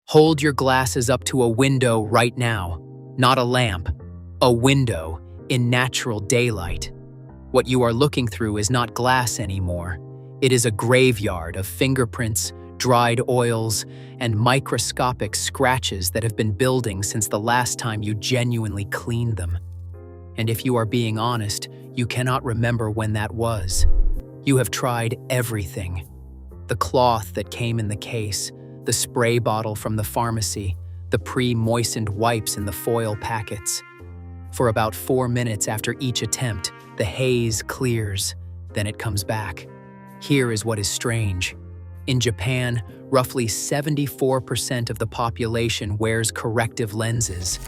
Hold your glasses up to a window right now, not a lamp, a window in natural daylight. What you are looking through is not glass anymore. It is a graveyard of fingerprints, dried oils, and microscopic scratches that have been building since the last time you genuinely cleaned them. And if you are being honest, you cannot remember when that was. You have tried everything. The cloth that came in the case, the spray bottle from the pharmacy, the pre-moistened wipes in the foil packets. For about 4 minutes after each attempt, the haze clears, then it comes back. Here is what is strange. In Japan, roughly 74% of the population wears corrective lenses.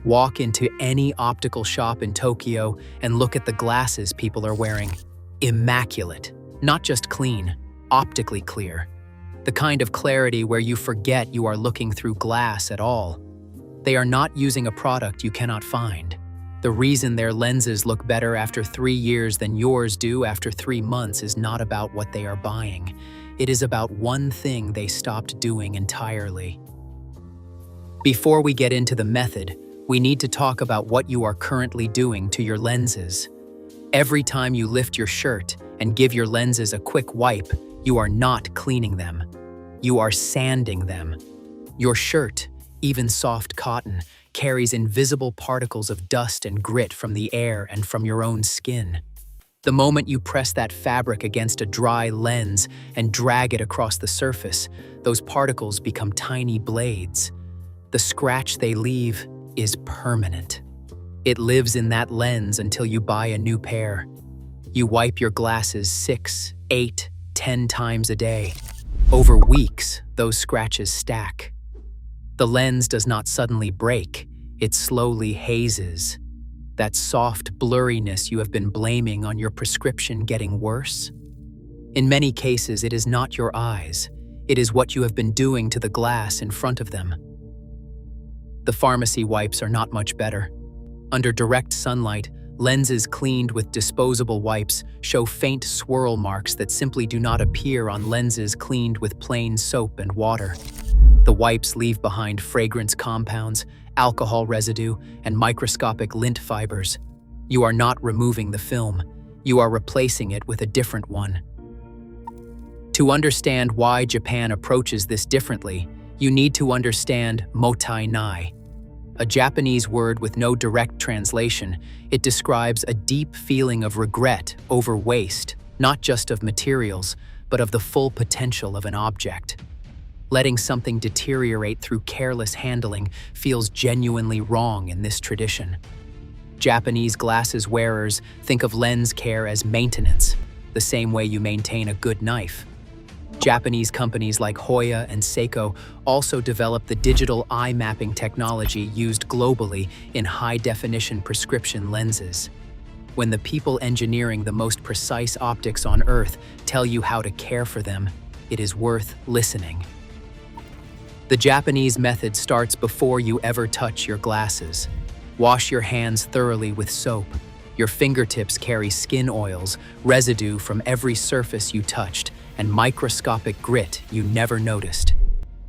Walk into any optical shop in Tokyo and look at the glasses people are wearing. Immaculate, not just clean, optically clear. The kind of clarity where you forget you are looking through glass at all. They are not using a product you cannot find. The reason their lenses look better after 3 years than yours do after 3 months is not about what they are buying. It is about one thing they stopped doing entirely. Before we get into the method, we need to talk about what you are currently doing to your lenses. Every time you lift your shirt and give your lenses a quick wipe, you are not cleaning them. You are sanding them. Your shirt, even soft cotton, carries invisible particles of dust and grit from the air and from your own skin. The moment you press that fabric against a dry lens and drag it across the surface, those particles become tiny blades. The scratch they leave is permanent. It lives in that lens until you buy a new pair. You wipe your glasses 6, 8, 10 times a day. Over weeks, those scratches stack. The lens does not suddenly break, it slowly hazes. That soft blurriness you have been blaming on your prescription getting worse? In many cases, it is not your eyes. It is what you have been doing to the glass in front of them. The pharmacy wipes are not much better. Under direct sunlight, lenses cleaned with disposable wipes show faint swirl marks that simply do not appear on lenses cleaned with plain soap and water. The wipes leave behind fragrance compounds, alcohol residue, and microscopic lint fibers. You are not removing the film. You are replacing it with a different one. To understand why Japan approaches this differently, you need to understand motai nai. A Japanese word with no direct translation, it describes a deep feeling of regret over waste, not just of materials, but of the full potential of an object. Letting something deteriorate through careless handling feels genuinely wrong in this tradition. Japanese glasses wearers think of lens care as maintenance, the same way you maintain a good knife. Japanese companies like Hoya and Seiko also developed the digital eye mapping technology used globally in high-definition prescription lenses. When the people engineering the most precise optics on Earth tell you how to care for them, it is worth listening. The Japanese method starts before you ever touch your glasses. Wash your hands thoroughly with soap. Your fingertips carry skin oils, residue from every surface you touched, and microscopic grit you never noticed.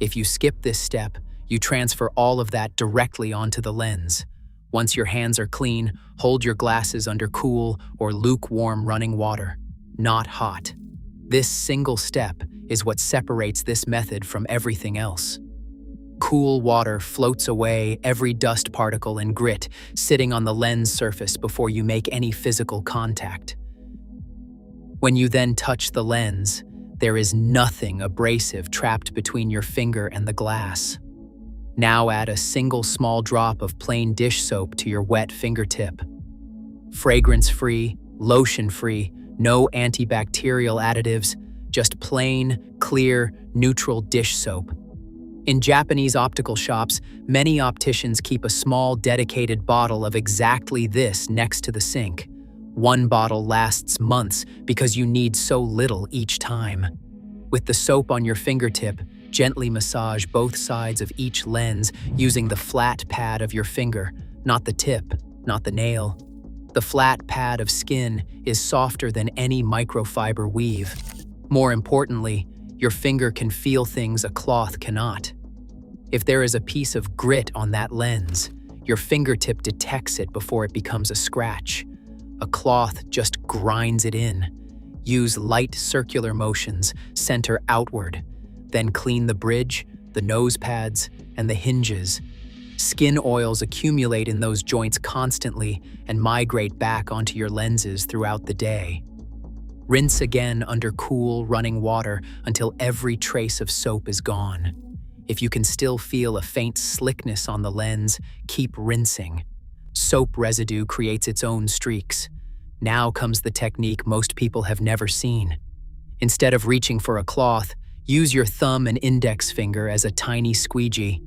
If you skip this step, you transfer all of that directly onto the lens. Once your hands are clean, hold your glasses under cool or lukewarm running water, not hot. This single step is what separates this method from everything else. Cool water floats away every dust particle and grit sitting on the lens surface before you make any physical contact. When you then touch the lens, there is nothing abrasive trapped between your finger and the glass. Now add a single small drop of plain dish soap to your wet fingertip. Fragrance-free, lotion-free, no antibacterial additives, just plain, clear, neutral dish soap. In Japanese optical shops, many opticians keep a small dedicated bottle of exactly this next to the sink. One bottle lasts months because you need so little each time. With the soap on your fingertip, gently massage both sides of each lens using the flat pad of your finger, not the tip, not the nail. The flat pad of skin is softer than any microfiber weave. More importantly, your finger can feel things a cloth cannot. If there is a piece of grit on that lens, your fingertip detects it before it becomes a scratch. A cloth just grinds it in. Use light circular motions, center outward. Then clean the bridge, the nose pads, and the hinges. Skin oils accumulate in those joints constantly and migrate back onto your lenses throughout the day. Rinse again under cool, running water until every trace of soap is gone. If you can still feel a faint slickness on the lens, keep rinsing. Soap residue creates its own streaks. Now comes the technique most people have never seen. Instead of reaching for a cloth, use your thumb and index finger as a tiny squeegee.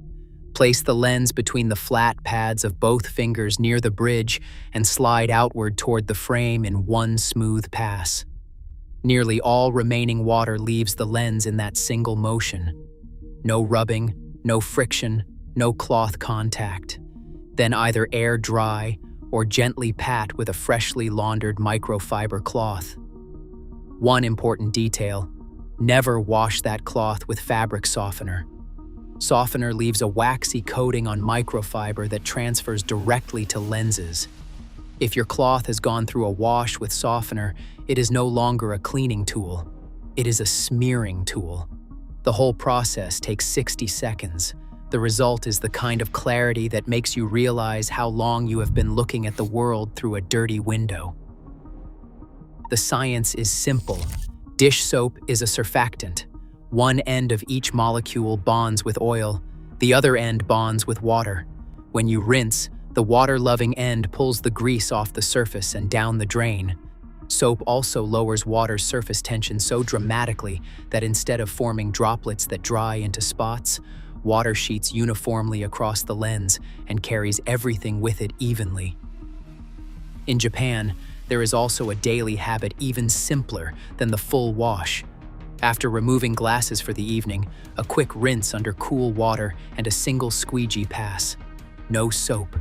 Place the lens between the flat pads of both fingers near the bridge and slide outward toward the frame in one smooth pass. Nearly all remaining water leaves the lens in that single motion. No rubbing, no friction, no cloth contact. Then either air dry or gently pat with a freshly laundered microfiber cloth. One important detail: never wash that cloth with fabric softener. Softener leaves a waxy coating on microfiber that transfers directly to lenses. If your cloth has gone through a wash with softener, it is no longer a cleaning tool. It is a smearing tool. The whole process takes 60 seconds. The result is the kind of clarity that makes you realize how long you have been looking at the world through a dirty window. The science is simple. Dish soap is a surfactant. One end of each molecule bonds with oil, the other end bonds with water. When you rinse, the water-loving end pulls the grease off the surface and down the drain. Soap also lowers water's surface tension so dramatically that instead of forming droplets that dry into spots, water sheets uniformly across the lens and carries everything with it evenly. In Japan, there is also a daily habit even simpler than the full wash. After removing glasses for the evening, a quick rinse under cool water and a single squeegee pass. No soap.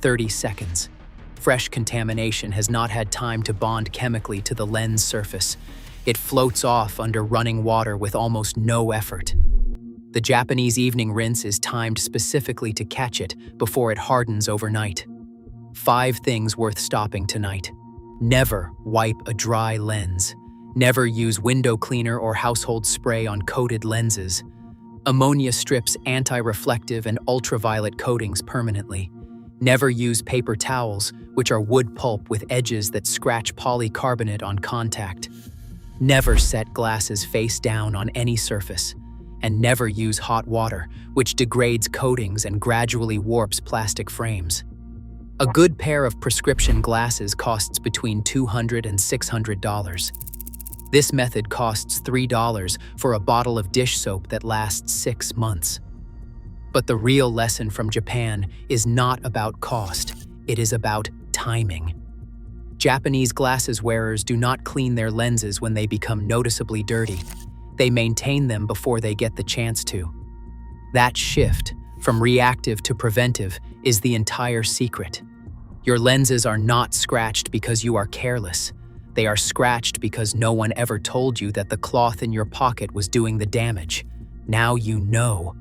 30 seconds. Fresh contamination has not had time to bond chemically to the lens surface. It floats off under running water with almost no effort. The Japanese evening rinse is timed specifically to catch it before it hardens overnight. 5 things worth stopping tonight. Never wipe a dry lens. Never use window cleaner or household spray on coated lenses. Ammonia strips anti-reflective and ultraviolet coatings permanently. Never use paper towels, which are wood pulp with edges that scratch polycarbonate on contact. Never set glasses face down on any surface. And never use hot water, which degrades coatings and gradually warps plastic frames. A good pair of prescription glasses costs between $200 and $600. This method costs $3 for a bottle of dish soap that lasts 6 months. But the real lesson from Japan is not about cost, it is about timing. Japanese glasses wearers do not clean their lenses when they become noticeably dirty. They maintain them before they get the chance to. That shift, from reactive to preventive, is the entire secret. Your lenses are not scratched because you are careless. They are scratched because no one ever told you that the cloth in your pocket was doing the damage. Now you know.